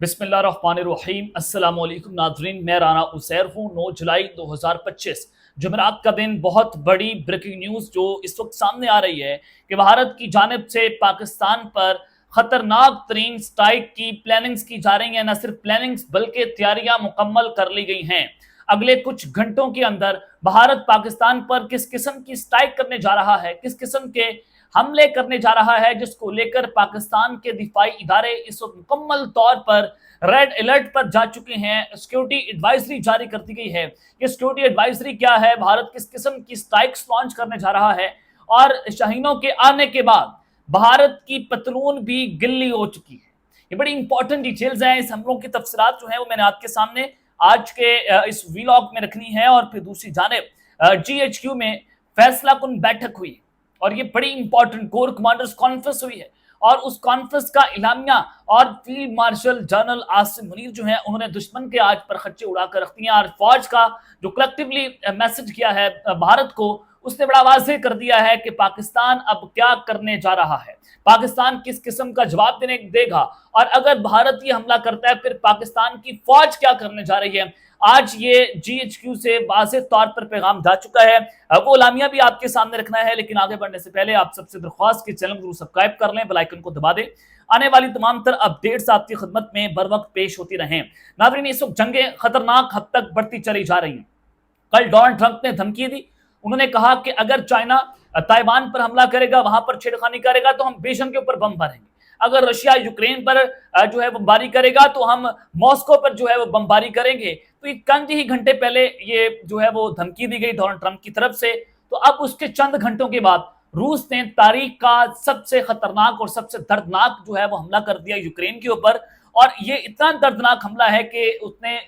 بسم اللہ الرحمن الرحیم۔ السلام علیکم ناظرین، میں رانا عسیر ہوں۔ 9 جولائی 2025 جمعرات کا دن، بہت بڑی بریکنگ نیوز جو اس وقت سامنے آ رہی ہے کہ بھارت کی جانب سے پاکستان پر خطرناک ترین سٹرائک کی پلاننگز کی جا رہی ہیں۔ نہ صرف پلاننگز بلکہ تیاریاں مکمل کر لی گئی ہیں۔ اگلے کچھ گھنٹوں کے اندر بھارت پاکستان پر کس قسم کی سٹرائک کرنے جا رہا ہے، کس قسم کے حملے کرنے جا رہا ہے، جس کو لے کر پاکستان کے دفاعی ادارے اس وقت مکمل طور پر ریڈ الرٹ پر جا چکے ہیں۔ سیکیورٹی ایڈوائزری جاری کر دی گئی ہے۔ یہ سیکیورٹی ایڈوائزری کیا ہے، بھارت کس قسم کی سٹرائکس لانچ کرنے جا رہا ہے، اور شاہینوں کے آنے کے بعد بھارت کی پتلون بھی گلی ہو چکی ہے۔ یہ بڑی امپورٹنٹ ڈیٹیلز ہیں۔ اس حملوں کی تفصیلات جو ہیں وہ میں نے آپ کے سامنے آج کے اس ویلاگ میں رکھنی ہے۔ اور پھر دوسری جانب جی ایچ کیو میں فیصلہ کن بیٹھک ہوئی اور یہ بڑی امپورٹنٹ کور کمانڈرز کانفرنس ہوئی ہے، اور اس کانفرنس کا اعلامیہ اور field marshal general Asim Munir جو ہیں انہوں نے دشمن کے آج پر خچے اڑا کر رکھ دیے ہیں، اور فوج کا جو کلیکٹیولی میسج کیا ہے بھارت کو، اس نے بڑا واضح کر دیا ہے کہ پاکستان اب کیا کرنے جا رہا ہے، پاکستان کس قسم کا جواب دے گا، اور اگر بھارت یہ حملہ کرتا ہے پھر پاکستان کی فوج کیا کرنے جا رہی ہے۔ آج یہ جی ایچ کیو سے واضح طور پر پیغام جا چکا ہے۔ وہ اعلامیہ بھی آپ کے سامنے رکھنا ہے، لیکن آگے بڑھنے سے پہلے آپ سب سے درخواست کہ چینل ضرور سبسکرائب کر لیں، بیل آئیکن کو دبا دیں، آنے والی تمام تر اپڈیٹس آپ کی خدمت میں بر وقت پیش ہوتی رہیں۔ ناظرین، اس وقت جنگیں خطرناک حد تک بڑھتی چلی جا رہی ہیں۔ کل ڈونلڈ ٹرمپ نے دھمکی دی، انہوں نے کہا کہ اگر چائنا تائیوان پر حملہ کرے گا، وہاں پر چھیڑخانی کرے گا تو ہم بیجنگ کے اوپر بم بھریں گے، اگر رشیا یوکرین پر جو ہے بمباری کرے گا تو ہم ماسکو پر جو ہے وہ بمباری کریں گے۔ تو یہ چند ہی گھنٹے پہلے یہ جو ہے وہ دھمکی دی گئی ڈونلڈ ٹرمپ کی طرف سے، تو اب اس کے چند گھنٹوں کے بعد روس نے تاریخ کا سب سے خطرناک اور سب سے دردناک جو ہے وہ حملہ کر دیا یوکرین کے اوپر، اور یہ اتنا دردناک حملہ ہے کہ اس نے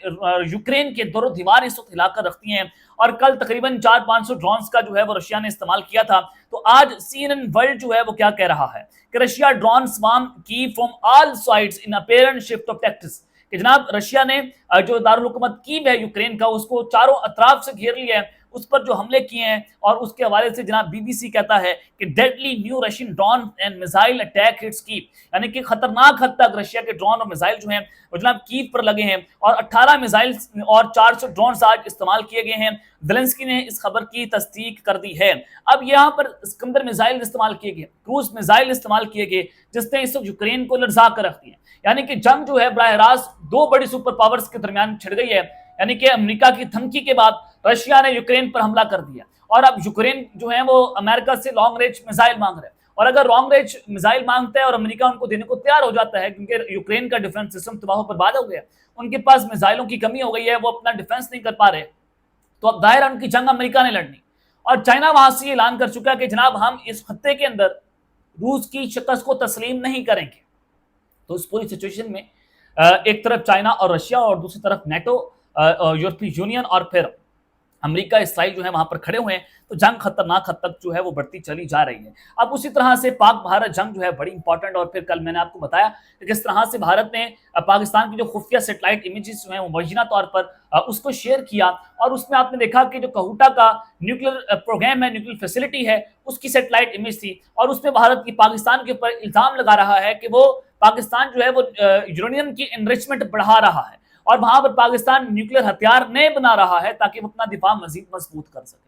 یوکرین کے دور و دیوار اس وقت ہلا کر رکھتی ہیں، اور کل تقریباً 400-500 ڈرونز کا جو ہے وہ رشیا نے استعمال کیا تھا۔ تو آج سی این این ورلڈ جو ہے وہ کیا کہہ رہا ہے کہ رشیا ڈرون سوام کی from all sides in apparent shift of ٹیکٹس، کہ جناب رشیا نے جو دارالحکومت کیو ہے یوکرین کا، اس کو چاروں اطراف سے گھیر لیا ہے، اس پر جو حملے کیے ہیں، اور اس کے حوالے سے جناب بی بی سی کہتا ہے کہ deadly new Russian drone and missile attack hits Kyiv, یعنی کہ خطرناک حد تک رشیا کے ڈرون اور میزائل جو ہیں وہ جناب کیو پر لگے ہیں، اور 18 میزائل اور 400 ڈرونز آج استعمال کیے گئے ہیں۔ زیلنسکی نے اس خبر کی تصدیق کر دی ہے۔ اب یہاں پر اسکندر میزائل استعمال کیے گئے، کروز میزائل استعمال کیے گئے، جس نے اس وقت یوکرین کو لرزا کر رکھ دیا، یعنی کہ جنگ جو ہے براہ راست دو بڑی سپر پاورز کے درمیان چھڑ گئی ہے، یعنی کہ امریکہ کی دھمکی کے بعد رشیا نے یوکرین پر حملہ کر دیا، اور اب یوکرین جو ہے وہ امریکہ سے لانگ رینج میزائل مانگ رہے ہیں، اور اگر لانگ رینج میزائل مانگتا ہے اور امریکہ ان کو دینے کو تیار ہو جاتا ہے، کیونکہ یوکرین کا ڈیفنس سسٹم تباہ و برباد ہو گیا، ان کے پاس میزائلوں کی کمی ہو گئی ہے، وہ اپنا ڈیفنس نہیں کر پا رہے، تو اب ظاہر ہے ان کی جنگ امریکہ نے لڑنی، اور چائنا وہاں سے اعلان کر چکا کہ جناب ہم اس خطے کے اندر روس کی شکست کو تسلیم نہیں کریں گے۔ تو اس پوری سچویشن میں ایک طرف چائنا اور رشیا، اور دوسری طرف نیٹو، یورپی یونین، اور پھر امریکہ اسرائیل جو ہے وہاں پر کھڑے ہوئے ہیں، تو جنگ خطرناک حد تک جو ہے وہ بڑھتی چلی جا رہی ہے۔ اب اسی طرح سے پاک بھارت جنگ جو ہے بڑی امپورٹنٹ، اور پھر کل میں نے آپ کو بتایا کہ کس طرح سے بھارت نے پاکستان کی جو خفیہ سیٹلائٹ امیجز جو ہیں وہ مبینہ طور پر اس کو شیئر کیا، اور اس میں آپ نے دیکھا کہ جو کہوٹا کا نیوکلیر پروگرام ہے، نیوکلیر فیسلٹی ہے، اس کی سیٹلائٹ امیج تھی، اور اس میں بھارت کی پاکستان کے اوپر الزام لگا رہا ہے کہ وہ پاکستان جو ہے وہ یورینیم کی انریچمنٹ بڑھا رہا ہے، اور وہاں پر پاکستان نیوکلیر ہتھیار نہیں بنا رہا ہے تاکہ وہ اپنا دفاع مزید مضبوط کر سکے۔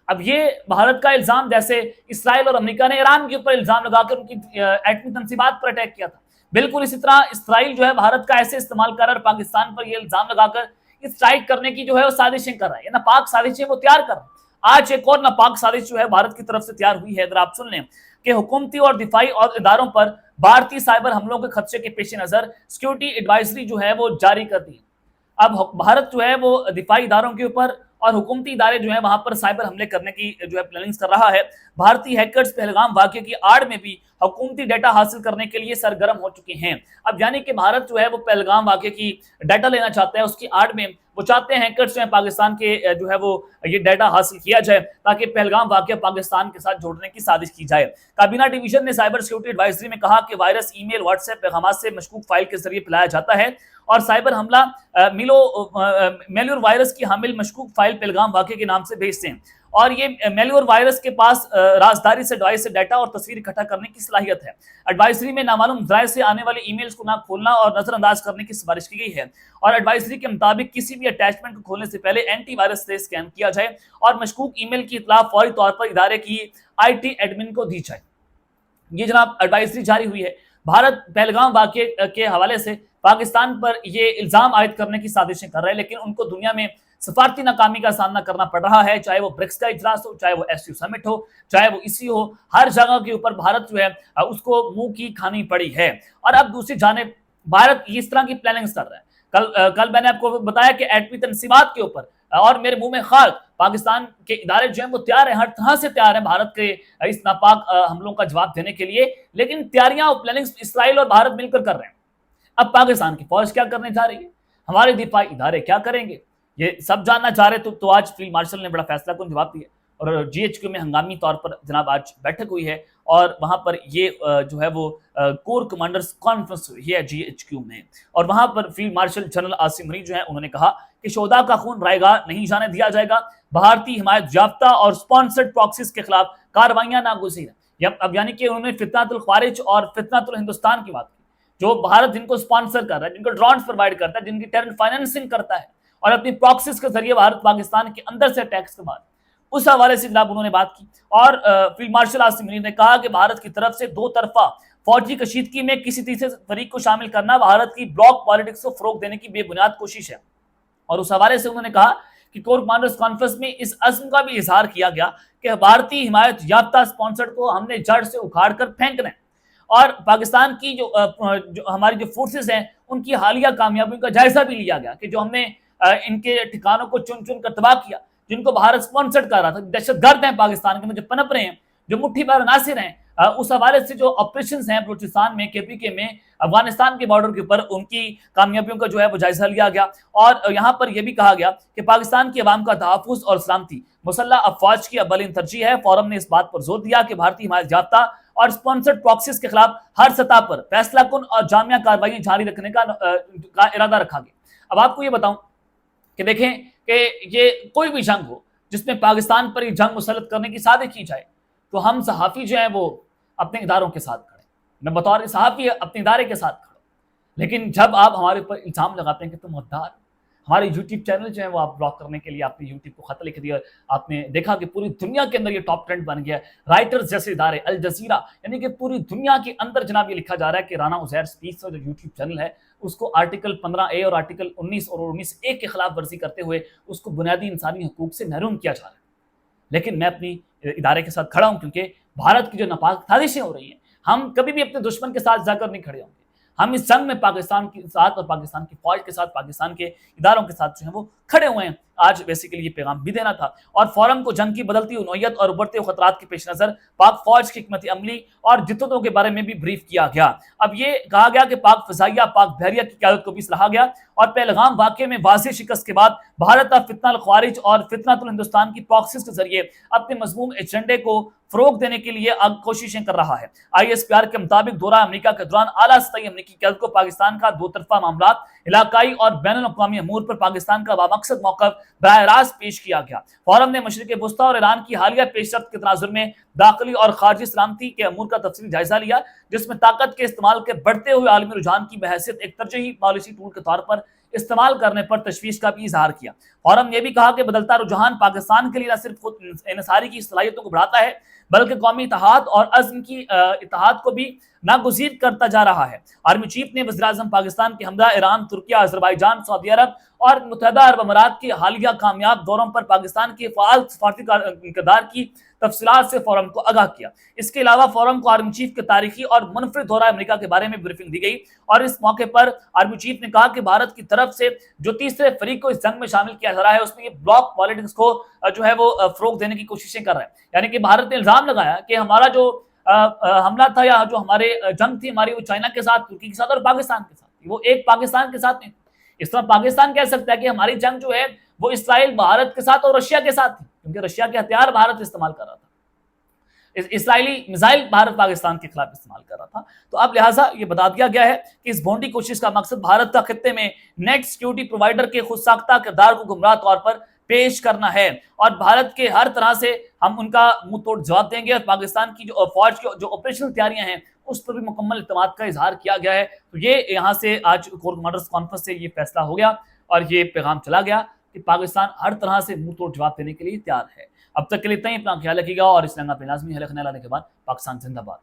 اب یہ بھارت کا الزام، جیسے اسرائیل اور امریکہ نے ایران کے اوپر الزام لگا کر ان کی ایٹمی تنصیبات پر اٹیک کیا تھا، بالکل اسی طرح اسرائیل جو ہے بھارت کا ایسے استعمال کر رہا ہے اور پاکستان پر یہ الزام لگا کر اسٹرائک کرنے کی جو ہے وہ سازشیں کر رہا ہے، یہ ناپاک سازشیں وہ تیار کر رہا ہے۔ آج ایک اور ناپاک سازش جو ہے بھارت کی طرف سے تیار ہوئی ہے، اگر آپ سن لیں کہ حکومتی اور دفاعی اور اداروں پر بھارتی سائبر حملوں کے خدشے کے پیش نظر سیکیورٹی ایڈوائزری جو ہے وہ جاری کر دی۔ اب بھارت جو ہے وہ دفاعی اداروں کے اوپر اور حکومتی ادارے جو ہیں وہاں پر سائبر حملے کرنے کی جو ہے پلاننگز کر رہا ہے۔ بھارتی ہیکرز پہلگام واقعے کی آڑ میں بھی حکومتی ڈیٹا حاصل کرنے کے لیے سرگرم ہو چکے ہیں۔ اب یعنی کہ بھارت جو ہے وہ پہلگام واقعے کی ڈیٹا لینا چاہتا ہے، اس کی آڑ میں وہ چاہتے ہیں ہیکرز جو ہیں پاکستان کے جو ہے وہ یہ ڈیٹا حاصل کیا جائے تاکہ پہلگام واقعہ پاکستان کے ساتھ جوڑنے کی سازش کی جائے۔ کابینہ ڈویژن نے سائبر سیکیورٹی ایڈوائزری میں کہا کہ وائرس ای میل، واٹس ایپ پیغامات سے مشکوک فائل کے ذریعے پھیلایا جاتا ہے، اور سائبر حملہ میلیور وائرس کی حامل مشکوک فائل پہلگام واقعے کے نام سے بھیجتے ہیں، اور یہ میلیور وائرس کے پاس رازداری سے ڈیوائس سے ڈیٹا اور تصویر اکٹھا کرنے کی صلاحیت ہے۔ ایڈوائزری میں نامعلوم ذرائع سے آنے والے ای میلز کو نہ کھولنا اور نظر انداز کرنے کی سفارش کی گئی ہے، اور ایڈوائزری کے مطابق کسی بھی اٹیچمنٹ کو کھولنے سے پہلے اینٹی وائرس سے اسکین کیا جائے اور مشکوک ای میل کی اطلاع فوری طور پر ادارے کی آئی ٹی ایڈمن کو دی جائے۔ یہ جناب ایڈوائزری جاری ہوئی ہے۔ بھارت پہلگام واقعے کے حوالے سے پاکستان پر یہ الزام عائد کرنے کی سازشیں کر رہے ہیں، لیکن ان کو دنیا میں سفارتی ناکامی کا سامنا کرنا پڑ رہا ہے، چاہے وہ برکس کا اجلاس ہو، چاہے وہ ایس یو سمٹ ہو، چاہے وہ اسی ہو، ہر جگہ کے اوپر بھارت جو ہے اس کو منہ کی کھانی پڑی ہے۔ اور اب دوسری جانب بھارت اس طرح کی پلاننگز کر رہا ہے۔ کل میں نے آپ کو بتایا کہ ایٹمی تنصیبات کے اوپر اور میرے منہ میں خاک، پاکستان کے ادارے جو ہیں وہ تیار ہیں، ہر طرح سے تیار ہیں بھارت کے اس ناپاک حملوں کا جواب دینے کے لیے، لیکن تیاریاں اور پلاننگز اسرائیل اور بھارت مل کر رہے ہیں۔ اب پاکستان کی فوج کیا کرنے جا رہی ہے، ہمارے دفاعی ادارے کیا کریں گے، یہ سب جاننا چاہ رہے تو آج فیلڈ مارشل نے بڑا فیصلہ کن جواب دیا، اور جی ایچ کیو میں ہنگامی طور پر جناب آج بیٹھک ہوئی ہے، اور وہاں پر یہ جو ہے وہ کور کمانڈرز کانفرنس ہوئی ہے جی ایچ کیو میں، اور وہاں پر فیلڈ مارشل جنرل عاصم منیع جو ہیں انہوں نے کہا کہ شہداء کا خون رائے گاہ نہیں جانے دیا جائے گا، بھارتی حمایت یافتہ اور سپانسرڈ پراکسیز کے خلاف کاروائیاں ناگزیر ہیں۔ اب یعنی کہ انہوں نے فتنۃ الخوارج اور فتنۃ الہندوستان کی بات کی، جو بھارت جن کو سپانسر کر رہا ہے، جن کو ڈرونز پرووائڈ کرتا ہے، جن کی ٹیرن فائننسنگ کرتا ہے، اور اپنی پراکسیز کے ذریعے بھارت پاکستان کے اندر سے اٹیکس کے بعد اس حوالے سے جناب انہوں نے بات کی۔ اور فیلڈ مارشل عاصم منیع نے کہا کہ بھارت کی طرف سے دو طرفہ فوجی کشیدگی میں کسی تیسرے فریق کو شامل کرنا بھارت کی بلاک پالیٹکس کو فروغ دینے کی بے بنیاد کوشش ہے، اور اس حوالے سے انہوں نے کہا کہ کور کمانڈرز کانفرنس میں اس عزم کا بھی اظہار کیا گیا کہ بھارتی حمایت یافتہ سپانسرڈ کو ہم نے جڑ سے اکھاڑ کر پھینکنا ہے، اور پاکستان کی جو ہماری جو فورسز ہیں ان کی حالیہ کامیابیوں کا جائزہ بھی لیا گیا کہ جو ہم نے ان کے ٹھکانوں کو چن چن کر تباہ کیا، جن کو بھارت سپانسرڈ کر رہا تھا، دہشت گرد ہیں پاکستان کے میں جو پنپ رہے ہیں، جو مٹھی بھر عناصر ہیں، اس حوالے سے جو آپریشنز ہیں بلوچستان میں، کے پی کے میں، افغانستان کے بارڈر کے اوپر ان کی کامیابیوں کا جو ہے وہ جائزہ لیا گیا، اور یہاں پر یہ بھی کہا گیا کہ پاکستان کی عوام کا تحفظ اور سلامتی مسلح افواج کی اولین ترجیح ہے۔ فورم نے اس بات پر زور دیا کہ بھارتی حمایت یافتہ اور سپانسرڈ پراکسیز کے خلاف ہر سطح پر فیصلہ کن اور جامع کارروائیاں جاری رکھنے کا ارادہ رکھا گیا۔ اب آپ کو یہ بتاؤں کہ دیکھیں کہ یہ کوئی بھی جنگ ہو جس میں پاکستان پر یہ جنگ مسلط کرنے کی سازش کی جائے تو ہم صحافی جو ہیں وہ اپنے اداروں کے ساتھ کھڑے، میں بطور صحافی اپنے ادارے کے ساتھ کھڑا، لیکن جب آپ ہمارے اوپر الزام لگاتے ہیں کہ تم غدار، ہمارے یوٹیوب چینل جو ہیں وہ آپ بلاک کرنے کے لیے آپ نے یوٹیوب کو خط لکھ دیا، آپ نے دیکھا کہ پوری دنیا کے اندر یہ ٹاپ ٹرینڈ بن گیا ہے، رائٹرز جیسے ادارے، الجزیرہ، یعنی کہ پوری دنیا کے اندر جناب یہ لکھا جا رہا ہے کہ رانا عزیر اسپیچ جو یوٹیوب چینل ہے اس کو آرٹیکل 15A اور آرٹیکل 19 اور 19A کے خلاف ورزی کرتے ہوئے اس کو بنیادی انسانی حقوق سے محروم کیا جا رہا ہے۔ لیکن میں اپنی ادارے کے ساتھ کھڑا ہوں، کیونکہ بھارت کی جو ناپاک سازشیں ہو رہی ہیں، ہم کبھی بھی اپنے دشمن کے ساتھ جا کر نہیں کھڑے ہوں گے، ہم اس جنگ میں پاکستان کے ساتھ اور پاکستان کی فوج کے ساتھ، پاکستان کے اداروں کے ساتھ جو ہیں وہ کھڑے ہوئے ہیں۔ آج بیسیکلی یہ پیغام بھی دینا تھا، اور فورم کو جنگ کی بدلتی ہوئی نوعیت اور ابھرتے ہوئے خطرات کے پیش نظر پاک فوج کی حکمت عملی اور جدتوں کے بارے میں بھی بریف کیا گیا۔ اب یہ کہا گیا کہ پاک فضائیہ، پاک بحریہ کی قیادت کو بھی سراہا گیا، اور پہلگام واقعے میں واضح شکست کے بعد بھارت اب فتنہ الخوارج اور فتنۃ الہندوستان کی پراکسیز کے ذریعے اپنے مذموم ایجنڈے کو فروغ دینے کے لیے اب کوششیں کر رہا ہے۔ آئی ایس پی آر کے مطابق دورہ امریکہ کے دوران اعلیٰ سطحی امریکی قیادت کو پاکستان کا دو طرفہ معاملات، علاقائی اور بین الاقوامی امور پر پاکستان کا بامقصد موقف براہ راست پیش کیا گیا۔ فورم نے مشرق وسطیٰ اور ایران کی حالیہ پیش رفت کے تناظر میں داخلی اور خارجی سلامتی کے امور کا تفصیلی جائزہ لیا، جس میں طاقت کے استعمال کے بڑھتے ہوئے عالمی رجحان کی بحیثیت ایک ترجیحی پالیسی ٹول کے طور پر استعمال کرنے پر تشویش کا بھی اظہار کیا۔ فورم نے یہ بھی کہا کہ بدلتا رجحان پاکستان کے لیے نہ صرف خود انحصاری کی صلاحیتوں کو بڑھاتا ہے بلکہ قومی اتحاد اور عزم کی اتحاد کو بھی ناگزیر کرتا جا رہا ہے۔ آرمی چیف نے وزیر اعظم پاکستان کے ہمراہ ایران، ترکیہ، آذربائیجان، سعودی عرب اور متحدہ عرب امارات کے حالیہ کامیاب دوروں پر پاکستان کے فعال سفارتی کردار کی تفصیلات سے فورم کو آگاہ کیا۔ اس کے علاوہ فورم کو آرمی چیف کے تاریخی اور منفرد دورہ امریکہ کے بارے میں بریفنگ دی گئی، اور اس موقع پر آرمی چیف نے کہا کہ بھارت کی طرف سے جو تیسرے فریق کو اس جنگ میں شامل کیا جا رہا ہے اس میں یہ بلاک پالیٹکس کو جو ہے وہ فروغ دینے کی کوششیں کر رہا ہے، یعنی کہ بھارت نے الزام لگایا کہ ہمارا جو حملہ تھا یا جو ہمارے جنگ تھی ہماری وہ چائنا کے ساتھ، ترکی کے ساتھ اور پاکستان کے ساتھ، وہ ایک پاکستان کے ساتھ نہیں۔ اس طرح پاکستان کہہ سکتا ہے کہ ہماری جنگ جو ہے وہ اسرائیل، بھارت کے ساتھ اور رشیا کے ساتھ تھی، کیونکہ رشیا کے ہتھیار بھارت استعمال کر رہا تھا، اسرائیلی میزائل بھارت پاکستان کے خلاف استعمال کر رہا تھا۔ تو اب لہٰذا یہ بتا دیا گیا ہے کہ اس بھونڈی کوشش کا مقصد بھارت کا خطے میں نیٹ سیکیورٹی پرووائڈر کے خود ساختہ کردار کو گمراہ طور پر پیش کرنا ہے اور بھارت کے ہر طرح سے ہم ان کا منہ توڑ جواب دیں گے، اور پاکستان کی جو فوج کی جو آپریشنل تیاریاں ہیں اس پر بھی مکمل اعتماد کا اظہار کیا گیا ہے۔ تو یہ یہاں سے آج کور کمانڈرز کانفرنس سے یہ فیصلہ ہو گیا اور یہ پیغام چلا گیا کہ پاکستان ہر طرح سے منہ توڑ جواب دینے کے لیے تیار ہے۔ اب تک کے لیے اتنا ہی، اپنا خیال رکھیے گا اور اس لنگا پہ لازمی ہے لکھنے لانے کے بعد پاکستان زندہ باد۔